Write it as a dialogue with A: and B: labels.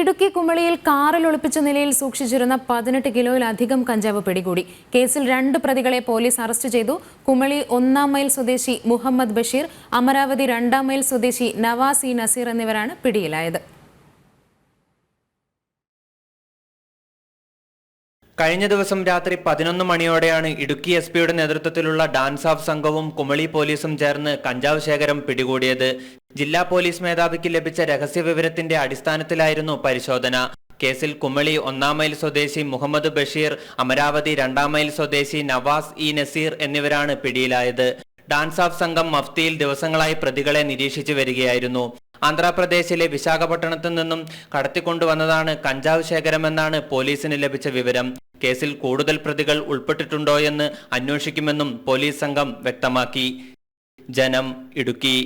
A: ഇടുക്കി കുമളിയിൽ കാറിൽ ഒളിപ്പിച്ച നിലയിൽ സൂക്ഷിച്ചിരുന്ന 18 കിലോയിലധികം കഞ്ചാവ് പിടികൂടി. കേസിൽ 2 പ്രതികളെ പോലീസ് അറസ്റ്റ് ചെയ്തു. കുമളി 1-ാം മൈൽ സ്വദേശി മുഹമ്മദ് ബഷീർ, അമരാവതി 2-ാം മൈൽ സ്വദേശി നവാസ് ഇ നസീർ എന്നിവരാണ് പിടിയിലായത്.
B: കഴിഞ്ഞ ദിവസം രാത്രി 11 മണിയോടെയാണ് ഇടുക്കി എസ്.പിയുടെ നേതൃത്വത്തിലുള്ള ഡാൻസ് ഓഫ് സംഘവും കുമളി പോലീസും ചേർന്ന് കഞ്ചാവ് ശേഖരം പിടികൂടിയത്. ജില്ലാ പോലീസ് മേധാവിക്ക് ലഭിച്ച രഹസ്യ വിവരത്തിന്റെ അടിസ്ഥാനത്തിലായിരുന്നു പരിശോധന. കേസിൽ കുമളി 1-ാം മൈൽ സ്വദേശി മുഹമ്മദ് ബഷീർ, അമരാവതി 2-ാം മൈൽ സ്വദേശി നവാസ് ഇ നസീർ എന്നിവരാണ് പിടിയിലായത്. ഡാൻസ് ഓഫ് സംഘം മഫ്തിയിൽ ദിവസങ്ങളായി പ്രതികളെ നിരീക്ഷിച്ചു വരികയായിരുന്നു. ആന്ധ്രാപ്രദേശിലെ വിശാഖപട്ടണത്തു നിന്നും കടത്തിക്കൊണ്ടുവന്നതാണ് കഞ്ചാവ് ശേഖരമെന്നാണ് പോലീസിന് ലഭിച്ച വിവരം. കേസിൽ കൂടുതൽ പ്രതികൾ ഉൾപ്പെട്ടിട്ടുണ്ടോയെന്ന് അന്വേഷിക്കുമെന്നും പോലീസ് സംഘം വ്യക്തമാക്കി. ജനം, ഇടുക്കി.